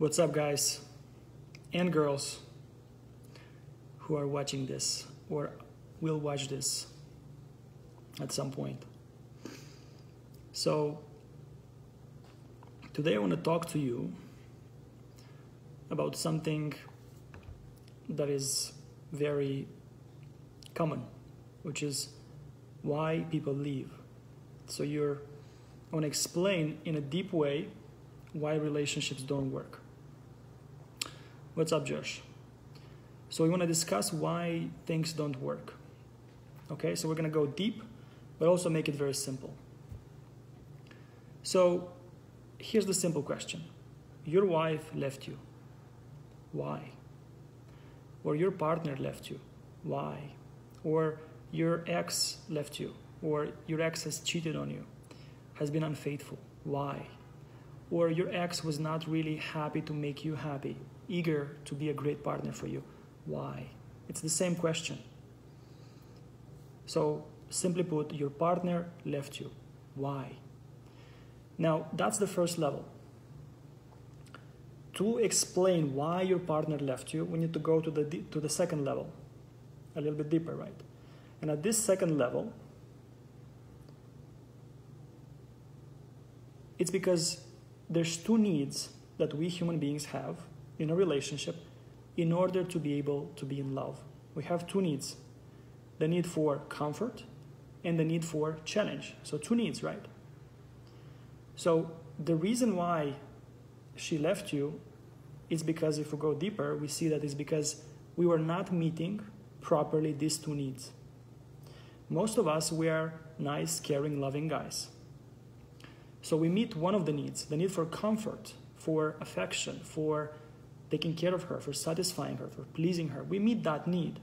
What's up, guys and girls who are watching this or will watch this at some point? So today I want to talk to you about something that is very common, which is why people leave. So I want to explain in a deep way why relationships don't work. What's up, Josh? So we want to discuss why things don't work. Okay, so we're going to go deep, but also make it very simple. So here's the simple question. Your wife left you. Why? Or your partner left you. Why? Or your ex left you. Or your ex has cheated on you, has been unfaithful. Why? Or your ex was not really happy to make you happy, eager to be a great partner for you. Why? It's the same question. So simply put, your partner left you. Why? Now, that's the first level. To explain why your partner left you, we need to go to the second level, a little bit deeper, right? And at this second level, it's because there's two needs that we human beings have in a relationship in order to be able to be in love. We have two needs: the need for comfort and the need for challenge. So two needs, right? So the reason why she left you is because, if we go deeper, we see that it's because we were not meeting properly these two needs. Most of us, we are nice, caring, loving guys. So we meet one of the needs, the need for comfort, for affection, for taking care of her, for satisfying her, for pleasing her. We meet that need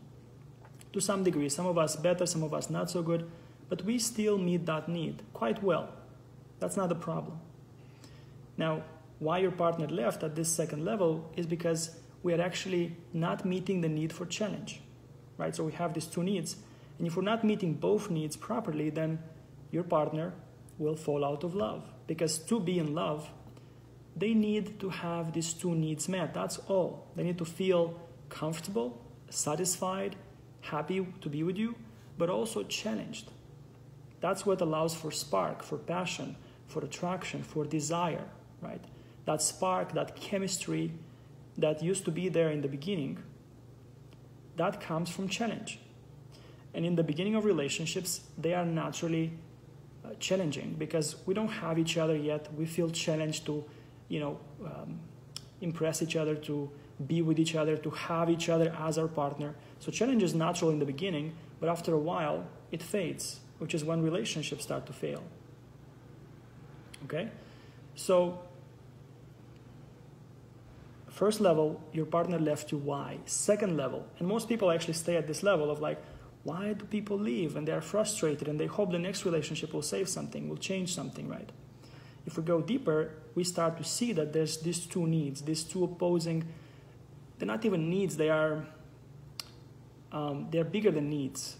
to some degree. Some of us better, some of us not so good, but we still meet that need quite well. That's not a problem. Now, why your partner left at this second level is because we are actually not meeting the need for challenge, right? So we have these two needs, and if we're not meeting both needs properly, then your partner will fall out of love. Because to be in love, they need to have these two needs met. That's all. They need to feel comfortable, satisfied, happy to be with you, but also challenged. That's what allows for spark, for passion, for attraction, for desire, right? That spark, that chemistry that used to be there in the beginning, that comes from challenge. And in the beginning of relationships, they are naturally challenging because we don't have each other yet. We feel challenged to, impress each other, to be with each other, to have each other as our partner. So challenge is natural in the beginning, but after a while, it fades, which is when relationships start to fail. Okay? So, first level, your partner left you. Why? Second level, and most people actually stay at this level of like, why do people leave? And they're frustrated and they hope the next relationship will save something, will change something, right? If we go deeper, we start to see that there's these two needs, these two opposing, they're not even needs, they're bigger than needs.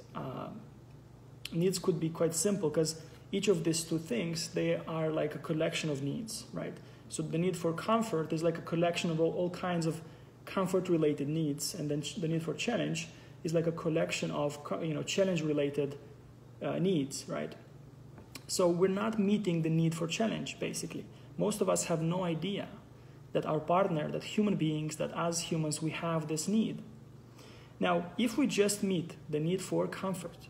Needs could be quite simple because each of these two things, they are like a collection of needs, right? So the need for comfort is like a collection of all kinds of comfort-related needs, and then the need for challenge is like a collection of challenge-related needs, right? So we're not meeting the need for challenge, basically. Most of us have no idea that our partner, that human beings, that as humans we have this need. Now, if we just meet the need for comfort,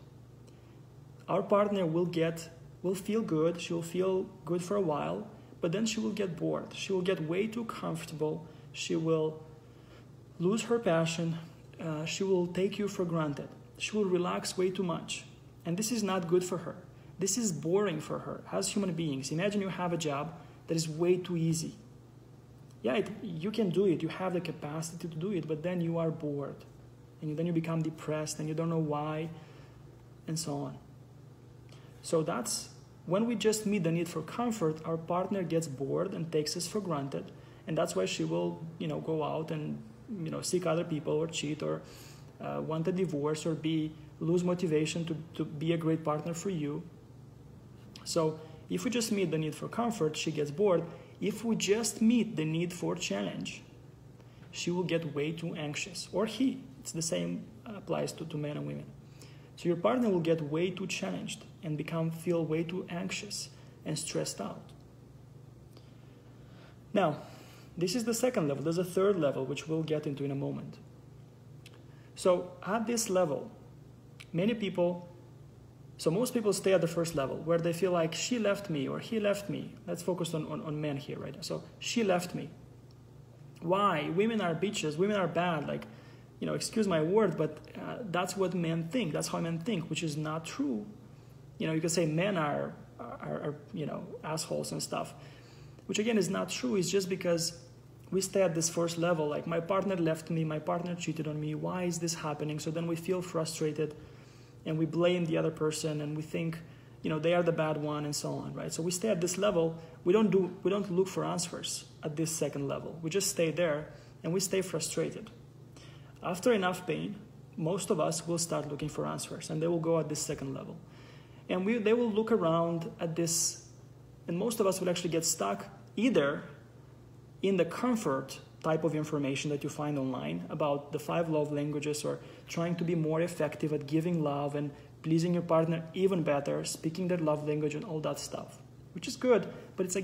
our partner will feel good, she will feel good for a while, but then she will get bored. She will get way too comfortable. She will lose her passion. She will take you for granted. She will relax way too much. And this is not good for her. This is boring for her. As human beings, imagine you have a job that is way too easy. Yeah, you can do it. You have the capacity to do it, but then you are bored. And then you become depressed and you don't know why, and so on. So that's when we just meet the need for comfort, our partner gets bored and takes us for granted. And that's why she will, go out and seek other people or cheat or want a divorce or lose motivation to be a great partner for you. So if we just meet the need for comfort, she gets bored. if we just meet the need for challenge, she will get way too anxious, or he. It's the same applies to men and women. So your partner will get way too challenged and feel way too anxious and stressed out. Now, this is the second level. There's a third level, which we'll get into in a moment. So at this level, most people stay at the first level, where they feel like she left me or he left me. Let's focus on men here, right? So she left me. Why? Women are bitches. Women are bad. Like, excuse my word, but that's what men think. That's how men think, which is not true. You could say men are assholes and stuff, which again is not true. It's just because we stay at this first level, like my partner left me, my partner cheated on me, why is this happening? So then we feel frustrated and we blame the other person and we think, they are the bad one and so on, right? So we stay at this level. We don't look for answers at this second level. We just stay there and we stay frustrated. After enough pain, most of us will start looking for answers and they will go at this second level. And they will look around at this, and most of us will actually get stuck either in the comfort type of information that you find online about the 5 love languages, or trying to be more effective at giving love and pleasing your partner even better, speaking their love language and all that stuff, which is good, but it's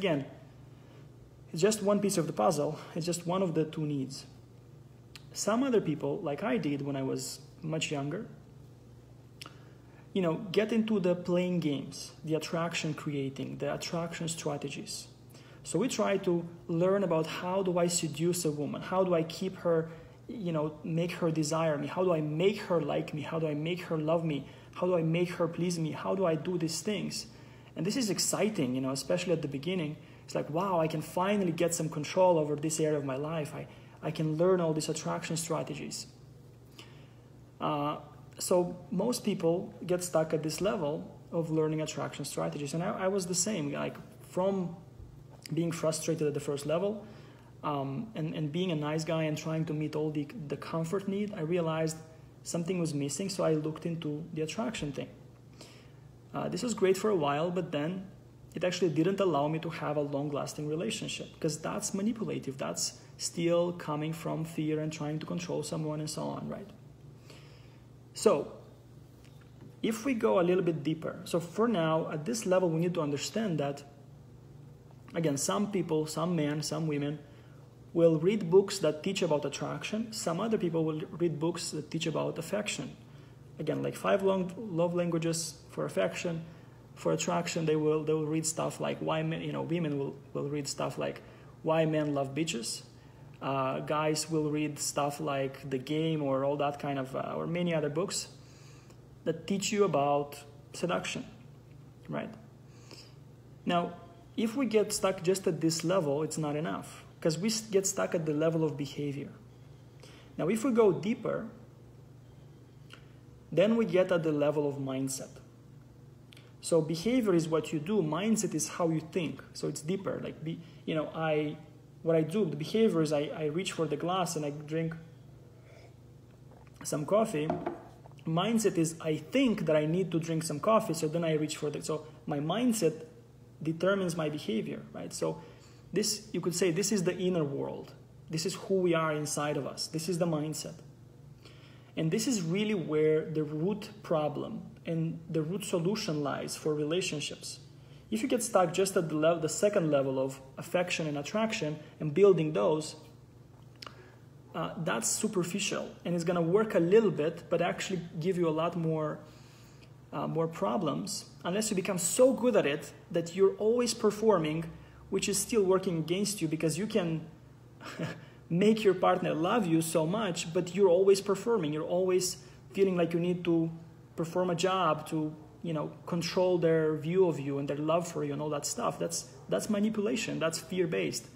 just one piece of the puzzle. It's just one of the 2 needs. Some other people, like I did when I was much younger, get into the playing games, the attraction creating, the attraction strategies. So we try to learn about how do I seduce a woman? How do I keep her, make her desire me? How do I make her like me? How do I make her love me? How do I make her please me? How do I do these things? And this is exciting, especially at the beginning. It's like, wow, I can finally get some control over this area of my life. I can learn all these attraction strategies. So most people get stuck at this level of learning attraction strategies. And I was the same, like from being frustrated at the first level and being a nice guy and trying to meet all the comfort need, I realized something was missing, so I looked into the attraction thing. This was great for a while, but then it actually didn't allow me to have a long-lasting relationship, because that's manipulative. That's still coming from fear and trying to control someone and so on, right? So if we go a little bit deeper, so for now, at this level, we need to understand that, again, some people, some men, some women, will read books that teach about attraction. Some other people will read books that teach about affection. Again, like 5 love languages for affection. For attraction, they will read stuff like why men, women will read stuff like why men love bitches. Guys will read stuff like The Game or all that kind of, or many other books that teach you about seduction, right? Now, if we get stuck just at this level, it's not enough, because we get stuck at the level of behavior. Now, if we go deeper, then we get at the level of mindset. So behavior is what you do. Mindset is how you think. So it's deeper. Like, what I do, the behavior is I reach for the glass and I drink some coffee. Mindset is I think that I need to drink some coffee, so then I reach for so my mindset determines my behavior, right? So this, you could say, this is the inner world. This is who we are inside of us. This is the mindset. And this is really where the root problem and the root solution lies for relationships. If you get stuck just at the second level of affection and attraction and building those, that's superficial and it's going to work a little bit, but actually give you a lot more problems, unless you become so good at it that you're always performing, which is still working against you, because you can make your partner love you so much, but you're always performing. You're always feeling like you need to perform a job to, control their view of you and their love for you and all that stuff. That's manipulation. That's fear-based.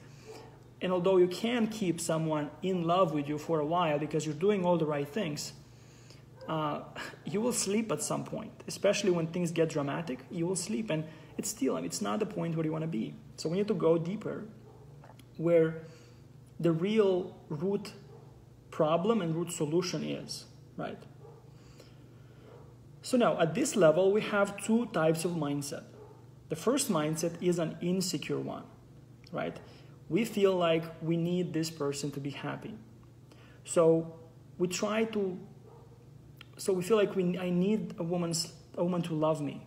And although you can keep someone in love with you for a while because you're doing all the right things, you will sleep at some point, especially when things get dramatic. You will sleep, and it's not the point where you want to be. So we need to go deeper, where the real root problem and root solution is, right? So now, at this level, we have 2 types of mindset. The first mindset is an insecure one. right? We feel like we need this person to be happy. So we try to, so we feel like I need a woman to love me.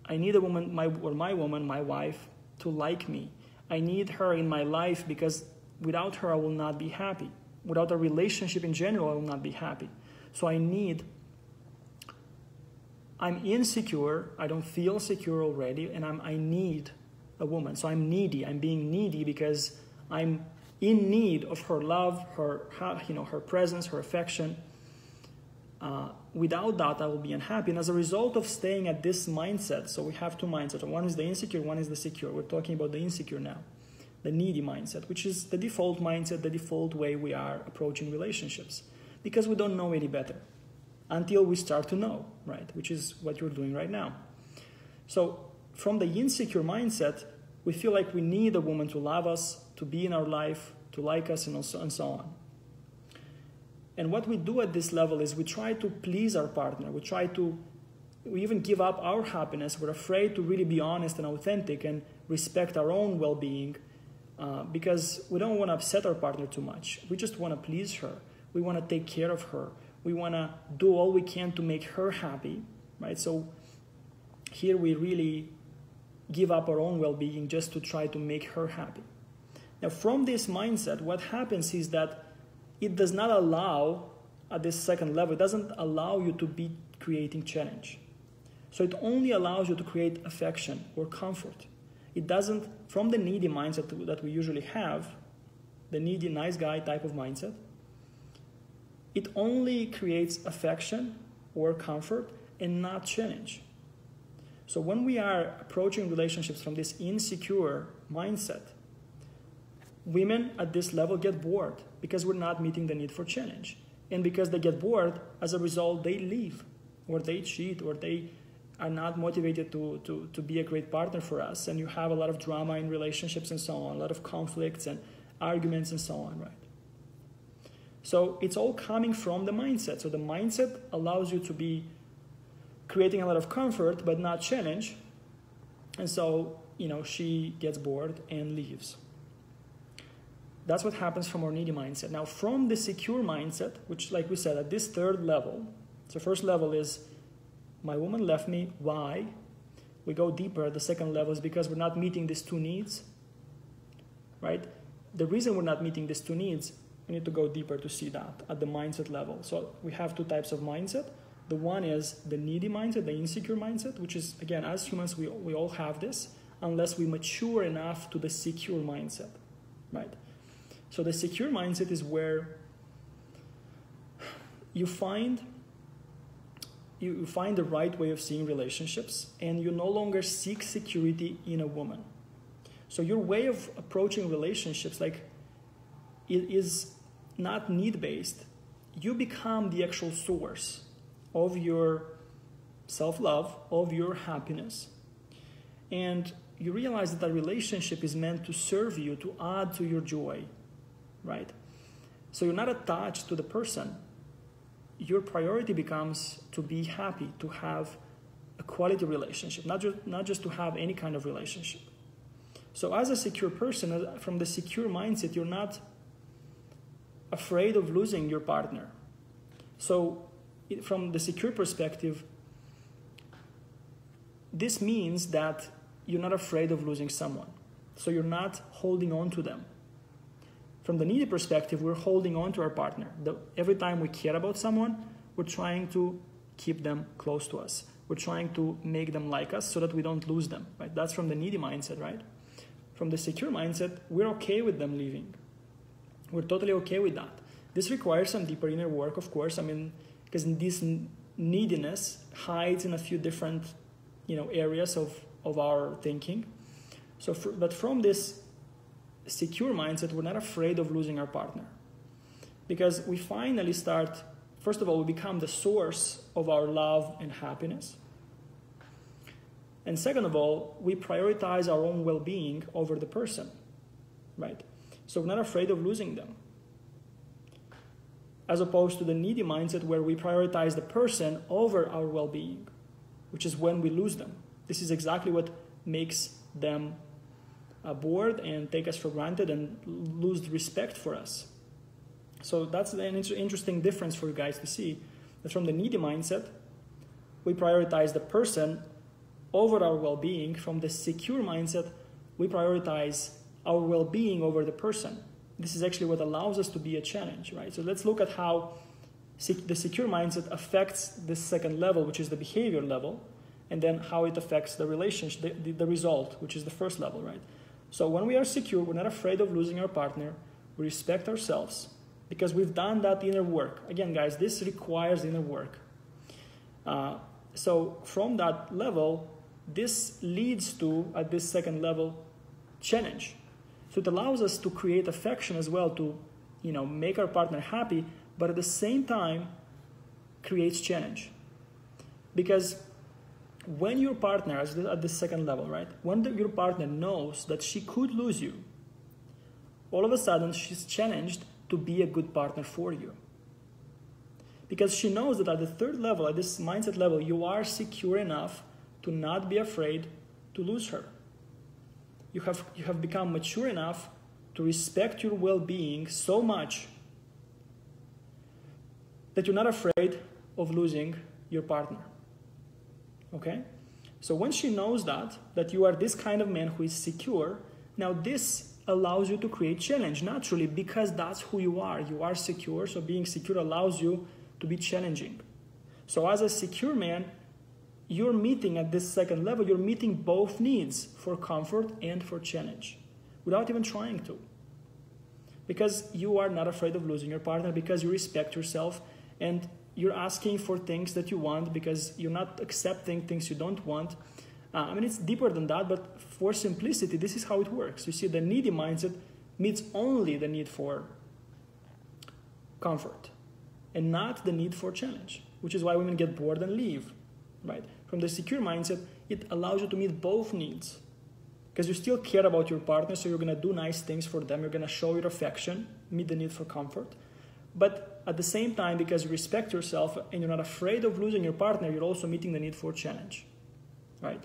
I need a woman, my woman, my wife, to like me. I need her in my life because without her I will not be happy. Without a relationship in general, I will not be happy. So I'm insecure, I don't feel secure already, and I need a woman. So I'm needy. I'm being needy because I'm in need of her love, her presence, her affection. Without that, I will be unhappy. And as a result of staying at this mindset, so we have two mindsets. One is the insecure, one is the secure. We're talking about the insecure now, the needy mindset, which is the default mindset, the default way we are approaching relationships, because we don't know any better until we start to know, right? Which is what you're doing right now. So from the insecure mindset, we feel like we need a woman to love us, to be in our life, to like us, and so on. And what we do at this level is we try to please our partner. We even give up our happiness. We're afraid to really be honest and authentic and respect our own well-being because we don't want to upset our partner too much. We just want to please her. We want to take care of her. We want to do all we can to make her happy, right? So here we really give up our own well-being just to try to make her happy. Now, from this mindset, what happens is that it does not allow, at this second level, it doesn't allow you to be creating challenge. So it only allows you to create affection or comfort. It doesn't, from the needy mindset that we usually have, the needy, nice guy type of mindset, it only creates affection or comfort and not challenge. So when we are approaching relationships from this insecure mindset, women at this level get bored because we're not meeting the need for challenge. And because they get bored, as a result, they leave, or they cheat, or they are not motivated to be a great partner for us. And you have a lot of drama in relationships and so on, a lot of conflicts and arguments and so on, right? So it's all coming from the mindset. So the mindset allows you to be creating a lot of comfort, but not challenge. And so, she gets bored and leaves. That's what happens from our needy mindset. Now, from the secure mindset, which, like we said, at this third level, so first level is, my woman left me, why? We go deeper. The second level is because we're not meeting these two needs, right? The reason we're not meeting these two needs, we need to go deeper to see that at the mindset level. So we have two types of mindset. The one is the needy mindset, the insecure mindset, which is, again, as humans, we all have this, unless we mature enough to the secure mindset, right? So the secure mindset is where you find the right way of seeing relationships, and you no longer seek security in a woman. So your way of approaching relationships, like, it is not need-based. You become the actual source of your self-love, of your happiness. And you realize that the relationship is meant to serve you, to add to your joy, right? So you're not attached to the person. Your priority becomes to be happy, to have a quality relationship, not just to have any kind of relationship. So as a secure person, from the secure mindset, you're not afraid of losing your partner. So from the secure perspective, this means that you're not afraid of losing someone. So you're not holding on to them. From the needy perspective, we're holding on to our partner. Every time we care about someone, we're trying to keep them close to us. We're trying to make them like us so that we don't lose them, right? That's from the needy mindset, right? From the secure mindset, we're okay with them leaving. We're totally okay with that. This requires some deeper inner work, of course. Because this neediness hides in a few different, areas of our thinking. But from this secure mindset, we're not afraid of losing our partner. Because we finally start, first of all, we become the source of our love and happiness. And second of all, we prioritize our own well-being over the person, right? So we're not afraid of losing them. As opposed to the needy mindset where we prioritize the person over our well-being, which is when we lose them. This is exactly what makes them bored and take us for granted and lose respect for us. So that's an interesting difference for you guys to see, that from the needy mindset, we prioritize the person over our well-being. From the secure mindset, we prioritize our well-being over the person. This is actually what allows us to be a challenge, right? So let's look at how the secure mindset affects this second level, which is the behavior level, and then how it affects the relationship, the result, which is the first level, right? So when we are secure, we're not afraid of losing our partner. We respect ourselves because we've done that inner work. Again, guys, this requires inner work. So from that level, this leads to, at this second level, challenge. So it allows us to create affection as well, to make our partner happy, but at the same time creates challenge. Because when your partner, at the second level, right, when your partner knows that she could lose you, all of a sudden she's challenged to be a good partner for you. Because she knows that at the third level, at this mindset level, you are secure enough to not be afraid to lose her. You have become mature enough to respect your well-being so much that you're not afraid of losing your partner. Okay? So when she knows that you are this kind of man who is secure, now this allows you to create challenge naturally, because that's who you are. You are secure, so being secure allows you to be challenging. So as a secure man, you're meeting at this second level, you're meeting both needs for comfort and for challenge without even trying to. Because you are not afraid of losing your partner, because you respect yourself and you're asking for things that you want because you're not accepting things you don't want. It's deeper than that, but for simplicity, this is how it works. You see, the needy mindset meets only the need for comfort and not the need for challenge, which is why women get bored and leave, right? From the secure mindset, it allows you to meet both needs because you still care about your partner, so you're going to do nice things for them. You're going to show your affection, meet the need for comfort. But at the same time, because you respect yourself and you're not afraid of losing your partner, you're also meeting the need for challenge, right?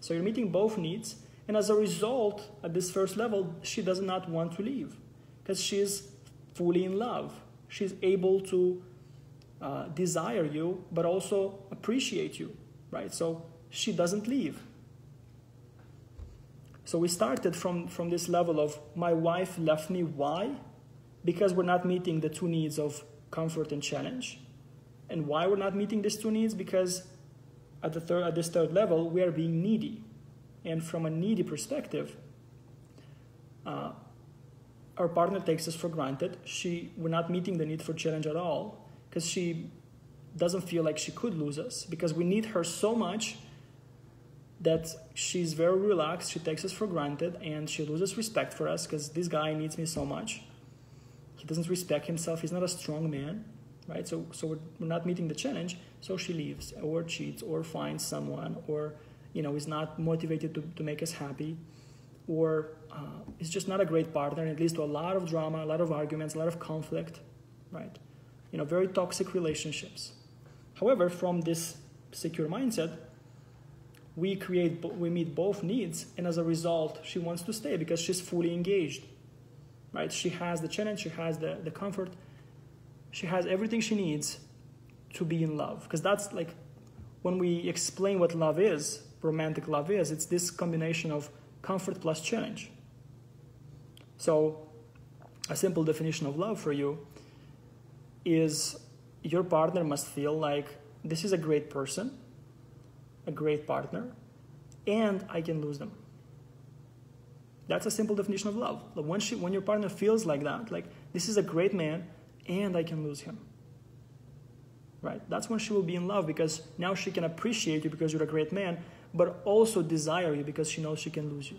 So you're meeting both needs. And as a result, at this first level, she does not want to leave because she's fully in love. She's able to desire you, but also appreciate you, right? So she doesn't leave. So we started from this level of my wife left me. Why? Because we're not meeting the two needs of comfort and challenge. And why we're not meeting these two needs? Because at this third level, we are being needy. And from a needy perspective, our partner takes us for granted. We're not meeting the need for challenge at all because she doesn't feel like she could lose us, because we need her so much that she's very relaxed. She takes us for granted and she loses respect for us because this guy needs me so much. He doesn't respect himself. He's not a strong man, right? So we're not meeting the challenge. So she leaves or cheats or finds someone, or is not motivated to make us happy, or is just not a great partner, and it leads to a lot of drama, a lot of arguments, a lot of conflict, right? Very toxic relationships. However, from this secure mindset, we meet both needs, and as a result, she wants to stay because she's fully engaged, right? She has the challenge, she has the comfort, she has everything she needs to be in love. Because that's like, when we explain what love is, romantic love is, it's this combination of comfort plus challenge. So a simple definition of love for you is your partner must feel like this is a great person, a great partner, and I can lose them. That's a simple definition of love. When your partner feels like that, like this is a great man and I can lose him, right? That's when she will be in love, because now she can appreciate you because you're a great man, but also desire you because she knows she can lose you.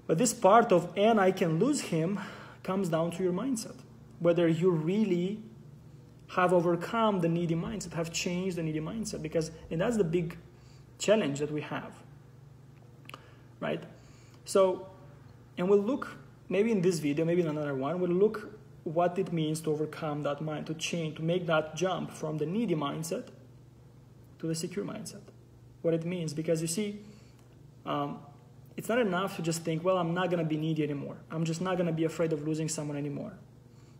But this part of and I can lose him comes down to your mindset. Whether you really have overcome the needy mindset, have changed the needy mindset, and that's the big challenge that we have, right? So, and we'll look, maybe in this video, maybe in another one, we'll look what it means to overcome that mind, to change, to make that jump from the needy mindset to the secure mindset. What it means, because you see, it's not enough to just think, well, I'm not going to be needy anymore. I'm just not going to be afraid of losing someone anymore.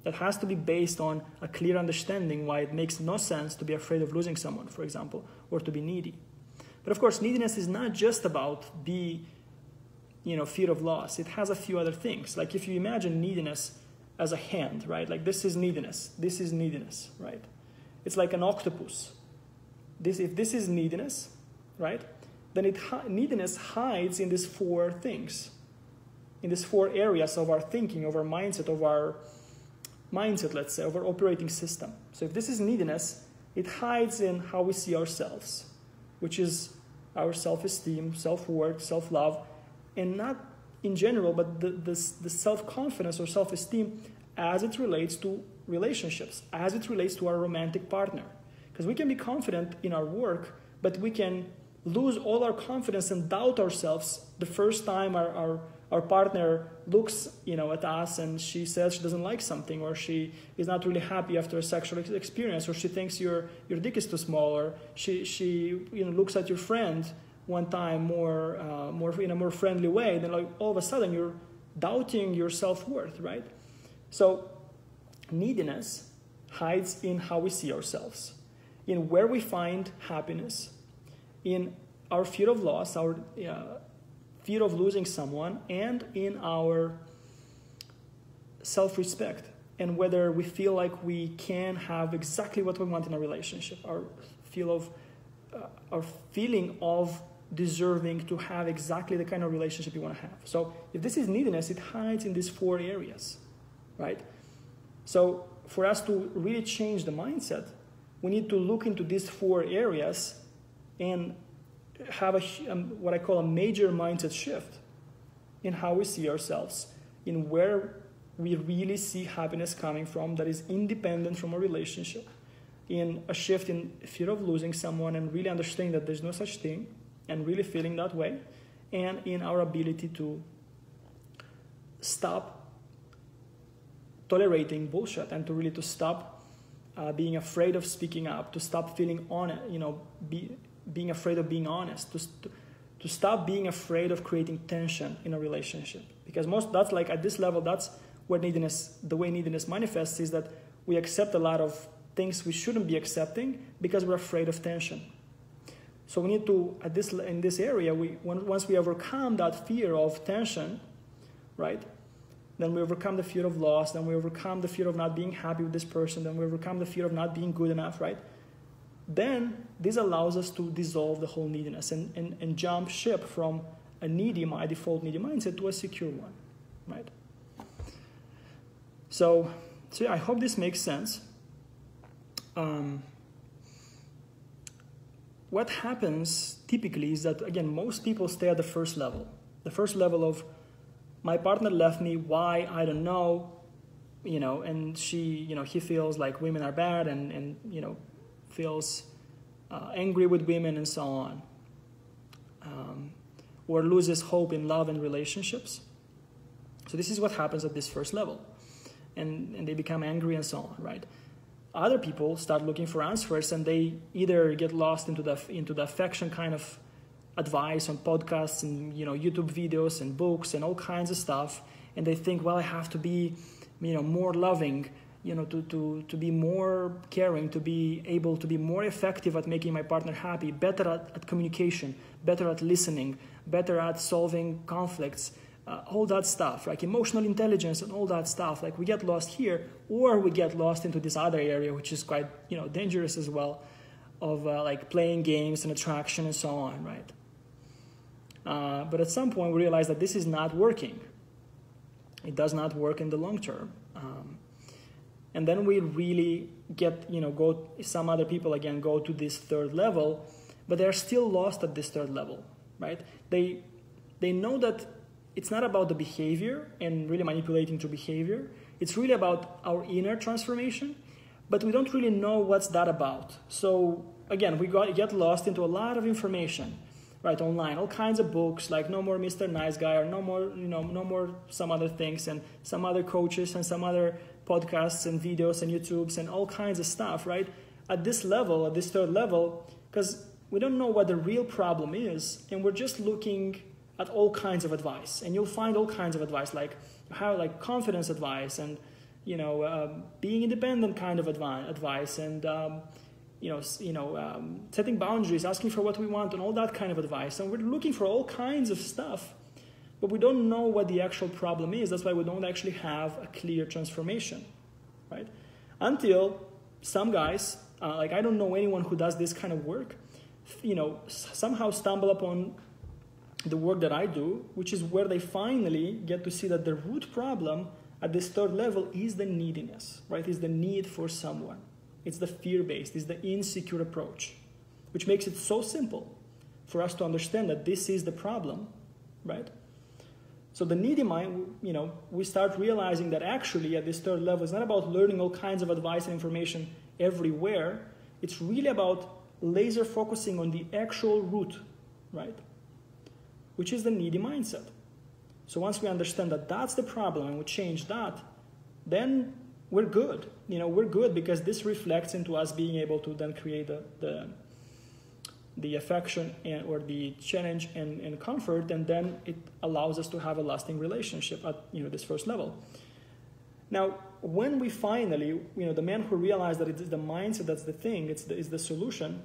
That has to be based on a clear understanding why it makes no sense to be afraid of losing someone, for example, or to be needy. But of course, neediness is not just about fear of loss. It has a few other things. Like if you imagine neediness as a hand, right? Like this is neediness, right? It's like an octopus. If this is neediness, right? Then neediness hides in these four things, in these four areas of our thinking, of our mindset, let's say, of our operating system. So if this is neediness, it hides in how we see ourselves, which is our self-esteem, self-worth, self-love, and not in general, but the self-confidence or self-esteem as it relates to relationships, as it relates to our romantic partner. Because we can be confident in our work, but we can lose all our confidence and doubt ourselves the first time our partner looks at us and she says she doesn't like something, or she is not really happy after a sexual experience, or she thinks your dick is too small, or she looks at your friend one time more in a more friendly way. Then like all of a sudden you're doubting your self-worth, right? So neediness hides in how we see ourselves, in where we find happiness, in our fear of loss, our fear of losing someone, and in our self-respect, and whether we feel like we can have exactly what we want in a relationship, our feeling of deserving to have exactly the kind of relationship you want to have. So if this is neediness, it hides in these four areas, right? So for us to really change the mindset, we need to look into these four areas and have what I call a major mindset shift in how we see ourselves, in where we really see happiness coming from that is independent from a relationship, in a shift in fear of losing someone and really understanding that there's no such thing and really feeling that way, and in our ability to stop tolerating bullshit and to stop being afraid of speaking up, to stop feeling being afraid of being honest, to stop being afraid of creating tension in a relationship. Because that's like at this level, that's where the way neediness manifests, is that we accept a lot of things we shouldn't be accepting because we're afraid of tension. So we need to, in this area, once we overcome that fear of tension, right? Then we overcome the fear of loss, then we overcome the fear of not being happy with this person, then we overcome the fear of not being good enough, right? Then this allows us to dissolve the whole neediness and jump ship from a default needy mindset to a secure one, right? So yeah, I hope this makes sense. What happens typically is that, again, most people stay at the first level. The first level of, my partner left me, why, I don't know, and he feels like women are bad and feels angry with women and so on, or loses hope in love and relationships. So this is what happens at this first level, and they become angry and so on, right? Other people start looking for answers, and they either get lost into the affection kind of advice on podcasts and YouTube videos and books and all kinds of stuff, and they think, well, I have to be more loving, to be more caring, to be able to be more effective at making my partner happy, better at communication, better at listening, better at solving conflicts, all that stuff, like emotional intelligence and all that stuff. Like we get lost here, or we get lost into this other area, which is quite dangerous as well, of like playing games and attraction and so on, right? But at some point we realize that this is not working. It does not work in the long term. And then we really some other people again go to this third level, but they're still lost at this third level, right? They know that it's not about the behavior and really manipulating through behavior. It's really about our inner transformation, but we don't really know what's that about. So again, we get lost into a lot of information, right, online, all kinds of books, like No More Mr. Nice Guy, or no more some other things, and some other coaches and some other podcasts and videos and YouTubes and all kinds of stuff, right? At this level, at this third level, because we don't know what the real problem is, and we're just looking at all kinds of advice, and you'll find all kinds of advice, like how, like confidence advice, and being independent kind of advice, and setting boundaries, asking for what we want, and all that kind of advice. And we're looking for all kinds of stuff, but we don't know what the actual problem is. That's why we don't actually have a clear transformation, right? Until some guys, like I don't know anyone who does this kind of work, somehow stumble upon the work that I do, which is where they finally get to see that the root problem at this third level is the neediness, right? Is the need for someone. It's the fear-based, it's the insecure approach, which makes it so simple for us to understand that this is the problem, right? So the needy mind, we start realizing that actually at this third level, it's not about learning all kinds of advice and information everywhere. It's really about laser focusing on the actual root, right? Which is the needy mindset. So once we understand that that's the problem and we change that, then we're good. We're good because this reflects into us being able to then create the affection or the challenge and comfort, and then it allows us to have a lasting relationship at this first level. Now, when we finally, the man who realized that it's the mindset that's the thing, is the solution.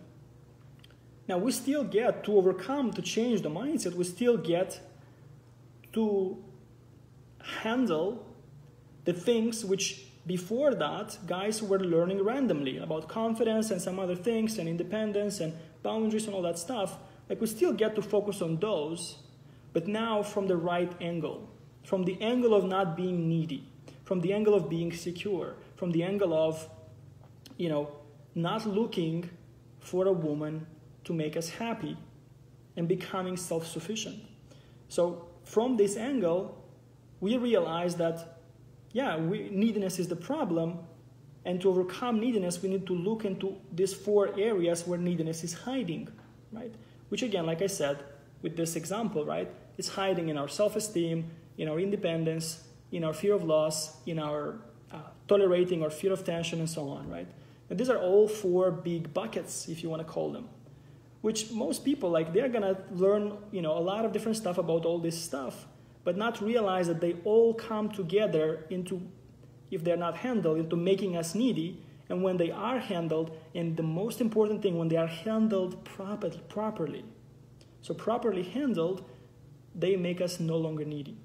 Now we still get to overcome, to change the mindset. We still get to handle the things which before that guys were learning randomly about confidence and some other things and independence and boundaries and all that stuff. Like we still get to focus on those, but now from the right angle, from the angle of not being needy, from the angle of being secure, from the angle of, not looking for a woman to make us happy and becoming self-sufficient. So from this angle, we realize that, neediness is the problem, and to overcome neediness, we need to look into these 4 areas where neediness is hiding, right? Which again, like I said, with this example, right, it's hiding in our self-esteem, in our independence, in our fear of loss, in our tolerating our fear of tension, and so on, right? And these are all 4 big buckets, if you want to call them, which most people, they're going to learn, a lot of different stuff about all this stuff, but not realize that they all come together into, if they're not handled, into making us needy. And when they are handled, and the most important thing, when they are handled properly, so properly handled, they make us no longer needy,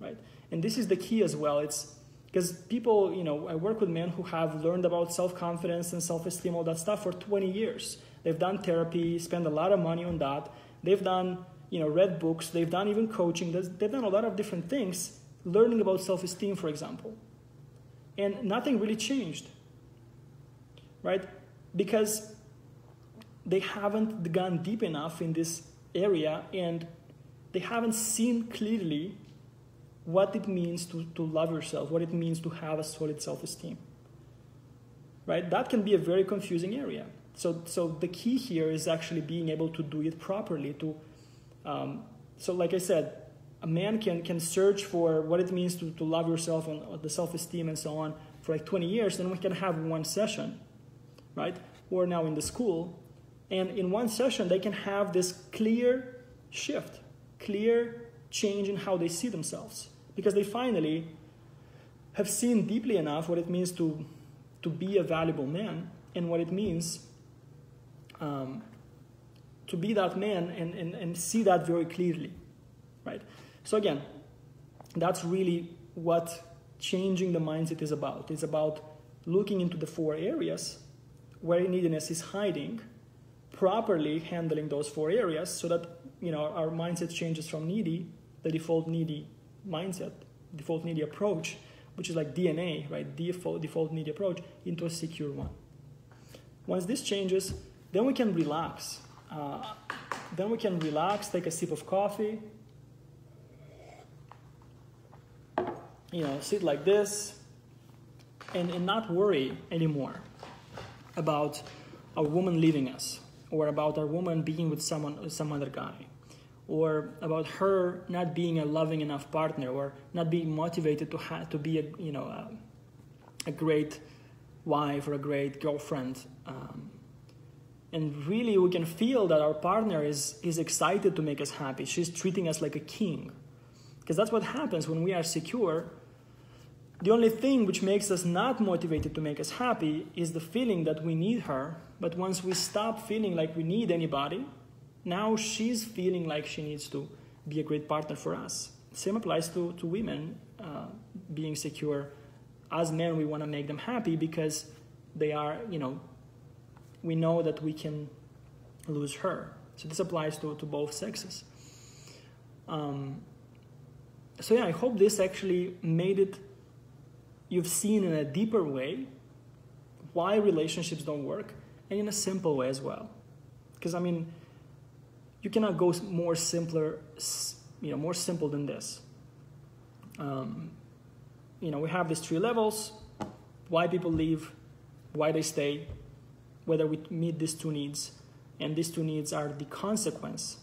right? And this is the key as well. It's because people, I work with men who have learned about self-confidence and self-esteem, all that stuff for 20 years. They've done therapy, spent a lot of money on that. They've done, read books. They've done even coaching. They've done a lot of different things, learning about self-esteem, for example. And nothing really changed, right? Because they haven't gone deep enough in this area, and they haven't seen clearly what it means to love yourself, what it means to have a solid self-esteem, right? That can be a very confusing area. So the key here is actually being able to do it properly. So like I said, a man can search for what it means to love yourself and the self-esteem and so on for 20 years, then we can have one session, right? Or now in the school, and in one session they can have this clear shift, clear change in how they see themselves, because they finally have seen deeply enough what it means to be a valuable man and what it means to be that man and see that very clearly, right? So again, that's really what changing the mindset is about. It's about looking into the 4 areas where neediness is hiding, properly handling those 4 areas so that, our mindset changes from needy, the default needy mindset, default needy approach, which is like DNA, right? Default needy approach, into a secure one. Once this changes, then we can relax. Take a sip of coffee, sit like this, and not worry anymore about a woman leaving us, or about our woman being with some other guy, or about her not being a loving enough partner, or not being motivated to be a great wife or a great girlfriend. And really we can feel that our partner is excited to make us happy. She's treating us like a king. Because that's what happens when we are secure. The only thing which makes us not motivated to make us happy is the feeling that we need her. But once we stop feeling like we need anybody, now she's feeling like she needs to be a great partner for us. Same applies to women being secure. As men, we want to make them happy because they are, we know that we can lose her. So this applies to both sexes. So yeah, I hope this actually made it, you've seen in a deeper way why relationships don't work, and in a simple way as well. Because you cannot go more simple than this. We have these 3 levels: why people leave, why they stay, whether we meet these 2 needs, and these 2 needs are the consequence.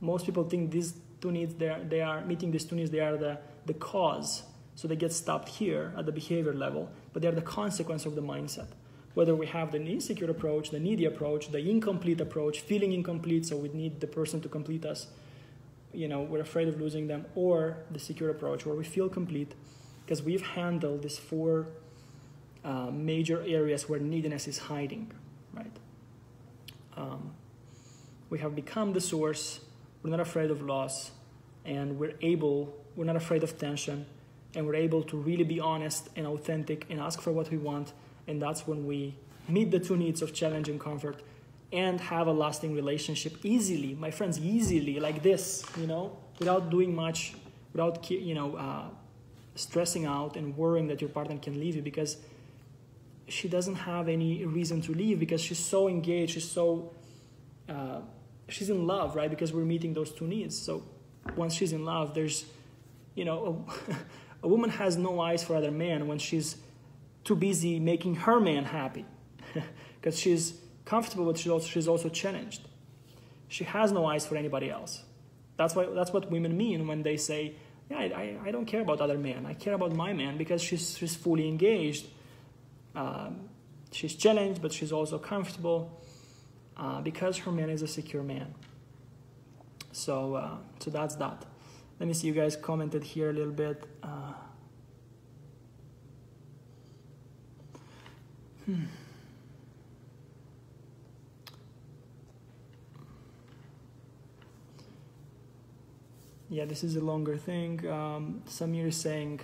Most people think these 2 needs, they are meeting these 2 needs, they are the cause. So they get stopped here at the behavior level, but they're the consequence of the mindset. Whether we have the insecure approach, the needy approach, the incomplete approach, feeling incomplete, so we need the person to complete us, we're afraid of losing them, or the secure approach where we feel complete because we've handled these 4 major areas where neediness is hiding, right? We have become the source, we're not afraid of loss, and we're not afraid of tension, and we're able to really be honest and authentic and ask for what we want. And that's when we meet the 2 needs of challenge and comfort and have a lasting relationship easily, my friends, easily, like this, without doing much, without, stressing out and worrying that your partner can leave you, because she doesn't have any reason to leave because she's so engaged, she's in love, right? Because we're meeting those 2 needs. So once she's in love, there's, a woman has no eyes for other men when she's too busy making her man happy because she's comfortable, but she's also challenged. She has no eyes for anybody else. That's what women mean when they say, yeah, I don't care about other men. I care about my man, because she's fully engaged. She's challenged, but she's also comfortable because her man is a secure man. So that's that. Let me see, you guys commented here a little bit. Yeah, this is a longer thing. Samir is saying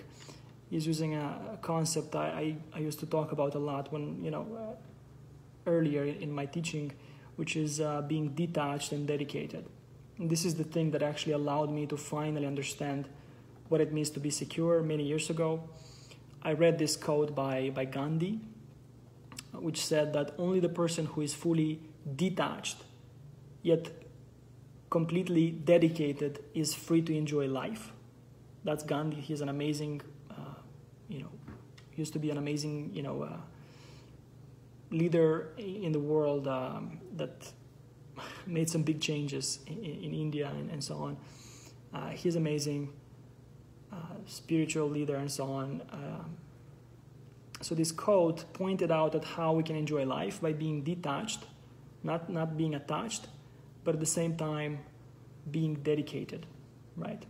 he's using a concept I used to talk about a lot when, earlier in my teaching, which is being detached and dedicated. And this is the thing that actually allowed me to finally understand what it means to be secure many years ago. I read this quote by Gandhi, which said that only the person who is fully detached yet completely dedicated is free to enjoy life. That's Gandhi. He's an amazing, used to be an amazing, leader in the world that made some big changes in India and so on. He's amazing, spiritual leader and so on. So this quote pointed out at how we can enjoy life by being detached, not being attached, but at the same time being dedicated, right?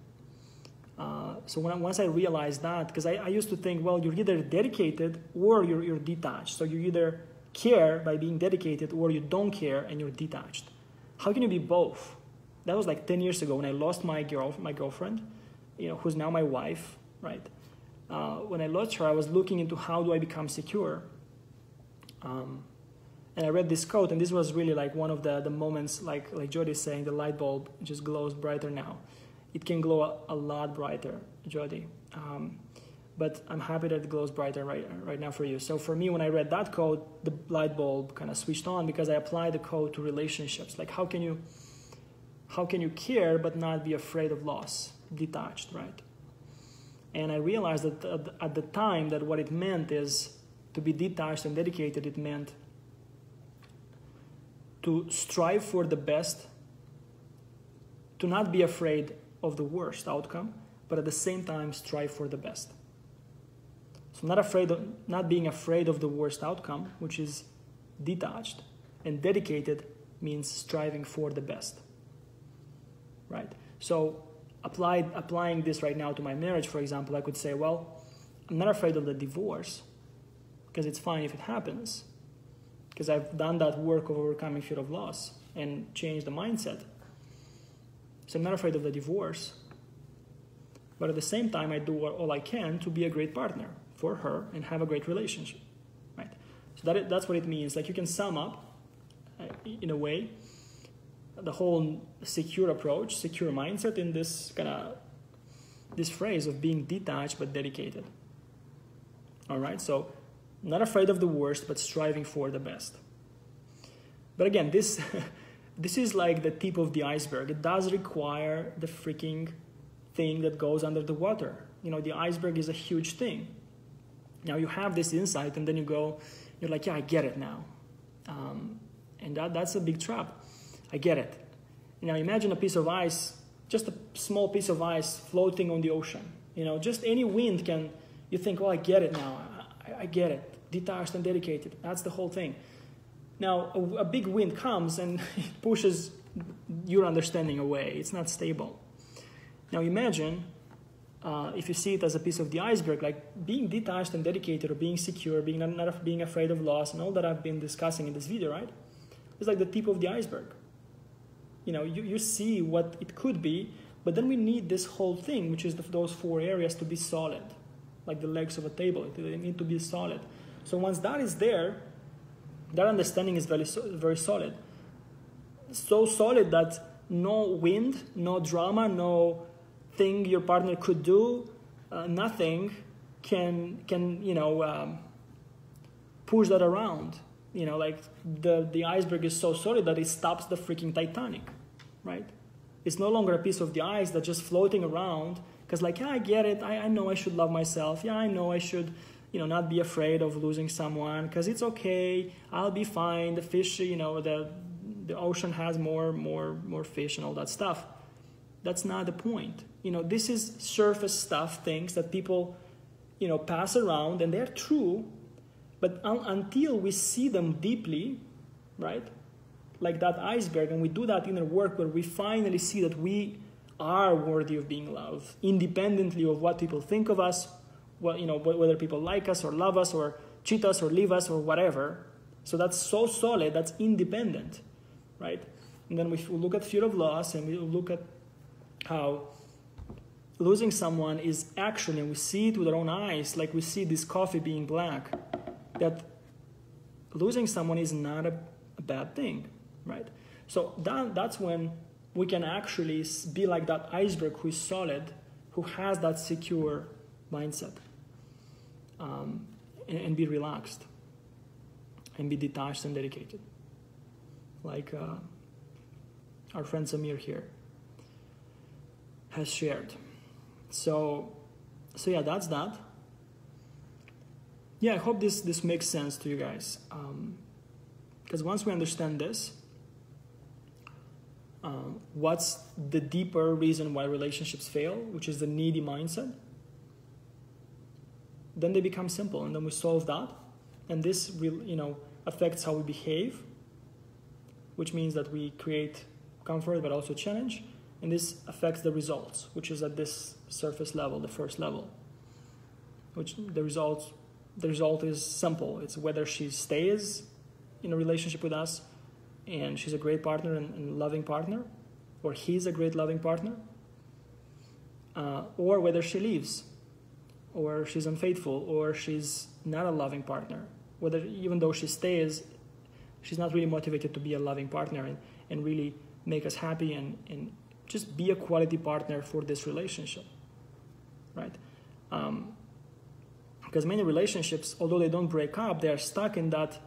So once I realized that, because I used to think, well, you're either dedicated or you're detached. So you either care by being dedicated or you don't care and you're detached. How can you be both? That was like 10 years ago when I lost my girlfriend, who's now my wife, right? When I lost her, I was looking into how do I become secure. And I read this quote, and this was really like one of the moments, like Jody is saying, the light bulb just glows brighter now. It can glow a lot brighter, Jody. But I'm happy that it glows brighter right now for you. So for me, when I read that quote, the light bulb kind of switched on because I applied the quote to relationships. Like how can you care but not be afraid of loss, detached, right? And I realized that at the time that what it meant is to be detached and dedicated. It meant to strive for the best, to not be afraid of the worst outcome, but at the same time strive for the best. So not being afraid of the worst outcome, which is detached, And dedicated means striving for the best, right? So applying this right now to my marriage, for example, I could say, well, I'm not afraid of the divorce because it's fine if it happens, because I've done that work of overcoming fear of loss and changed the mindset. So I'm not afraid of the divorce, but at the same time, I do all I can to be a great partner for her and have a great relationship, right? So that's what it means. Like, you can sum up, in a way, the whole secure approach, secure mindset in this this phrase of being detached but dedicated. All right, so not afraid of the worst, but striving for the best. But again, this is like the tip of the iceberg. It does require the freaking thing that goes under the water. The iceberg is a huge thing. Now you have this insight, and then you're like, yeah, I get it now. And that's a big trap. I get it. Now imagine a piece of ice, just a small piece of ice floating on the ocean. Just any wind you think, oh, I get it now. I get it. Detached and dedicated. That's the whole thing. Now, a big wind comes and it pushes your understanding away. It's not stable. Now imagine, if you see it as a piece of the iceberg, like being detached and dedicated, or being secure, not being afraid of loss, and all that I've been discussing in this video, right? It's like the tip of the iceberg. You see what it could be, but then we need this whole thing, which is those 4 areas, to be solid, like the legs of a table. They need to be solid. So once that is there, that understanding is very, very solid. So solid that no wind, no drama, no thing your partner could do, nothing can push that around. Like the iceberg is so solid that it stops the freaking Titanic, right? It's no longer a piece of the ice that's just floating around because, like, yeah, I get it. I know I should love myself. Yeah, I know I should, not be afraid of losing someone because it's okay. I'll be fine. The fish, the ocean has more fish and all that stuff. That's not the point. This is surface stuff, things that people, pass around, and they're true. But until we see them deeply, right, like that iceberg, and we do that inner work where we finally see that we are worthy of being loved, independently of what people think of us, whether people like us or love us or cheat us or leave us or whatever. So that's so solid, that's independent, right? And then we look at fear of loss, and we look at how losing someone is actually, and we see it with our own eyes, like we see this coffee being black, that losing someone is not a bad thing, right? So that's when we can actually be like that iceberg who is solid, who has that secure mindset, and be relaxed, and be detached and dedicated. Like our friend Samir here has shared. So yeah, that's that. Yeah, I hope this makes sense to you guys. Because once we understand this, what's the deeper reason why relationships fail, which is the needy mindset, then they become simple, and then we solve that. And this affects how we behave, which means that we create comfort but also challenge. And this affects the results, which is at this surface level, the first level, which the result is simple. It's whether she stays in a relationship with us and she's a great partner and loving partner, or he's a great loving partner, or whether she leaves, or she's unfaithful, or she's not a loving partner. Whether, even though she stays, she's not really motivated to be a loving partner and really make us happy and just be a quality partner for this relationship, right? Because many relationships, although they don't break up, they are stuck in that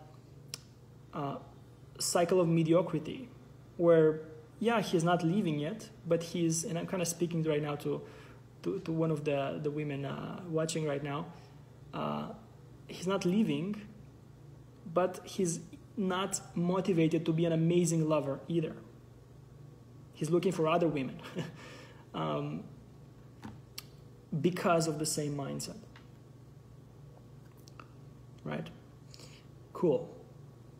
cycle of mediocrity where, yeah, he's not leaving yet, but he's, and I'm kind of speaking right now to one of the women watching right now, he's not leaving, but he's not motivated to be an amazing lover either. He's looking for other women because of the same mindset. Right? Cool.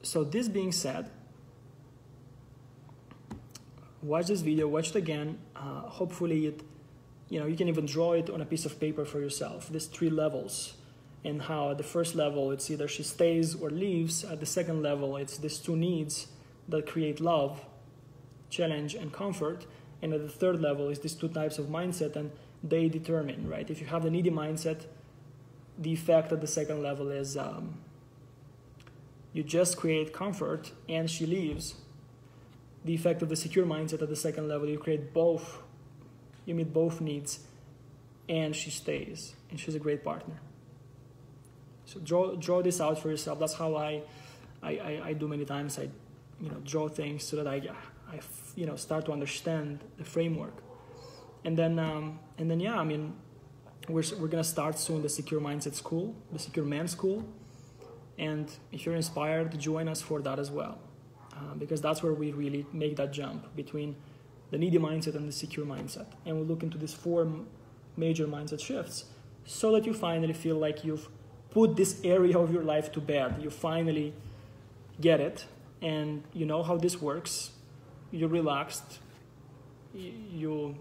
So this being said, watch this video, watch it again. Hopefully you can even draw it on a piece of paper for yourself, these 3 levels, and how at the first level it's either she stays or leaves. At the second level, it's these 2 needs that create love, challenge, and comfort. And at the third level is these 2 types of mindset, and they determine, right? If you have the needy mindset, the effect at the second level is you just create comfort and she leaves. The effect of the secure mindset at the second level, you create both, you meet both needs, and she stays, and she's a great partner. So draw this out for yourself. That's how I do many times. I draw things so that I start to understand the framework, and then yeah, I mean, we're gonna start soon the Secure Mindset School, the Secure Man School, and if you're inspired, join us for that as well, because that's where we really make that jump between the needy mindset and the secure mindset, and we'll look into these 4 major mindset shifts so that you finally feel like you've put this area of your life to bed. You finally get it, and you know how this works. You're relaxed, you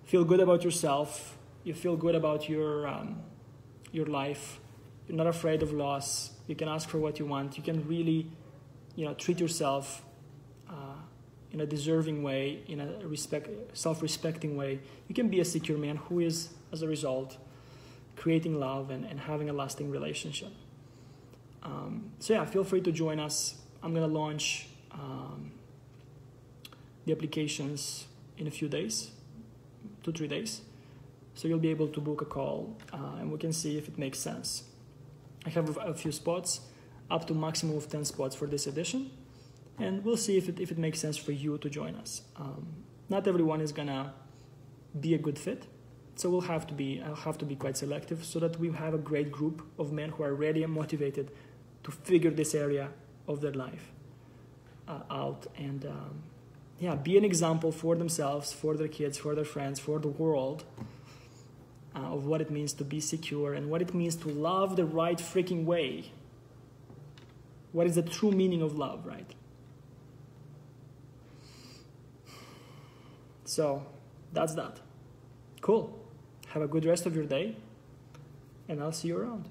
feel good about yourself, you feel good about your life, you're not afraid of loss, you can ask for what you want, you can really treat yourself in a deserving way, in a self-respecting way. You can be a secure man who is, as a result, creating love and having a lasting relationship. So yeah, feel free to join us. I'm going to launch the applications in a few days, 2-3 days. So you'll be able to book a call and we can see if it makes sense. I have a few spots, up to maximum of 10 spots for this edition. And we'll see if it makes sense for you to join us. Not everyone is gonna be a good fit. So I'll have to be quite selective so that we have a great group of men who are ready and motivated to figure this area of their life out, and be an example for themselves, for their kids, for their friends, for the world, of what it means to be secure and what it means to love the right freaking way. What is the true meaning of love, right? So that's that. Cool. Have a good rest of your day, and I'll see you around.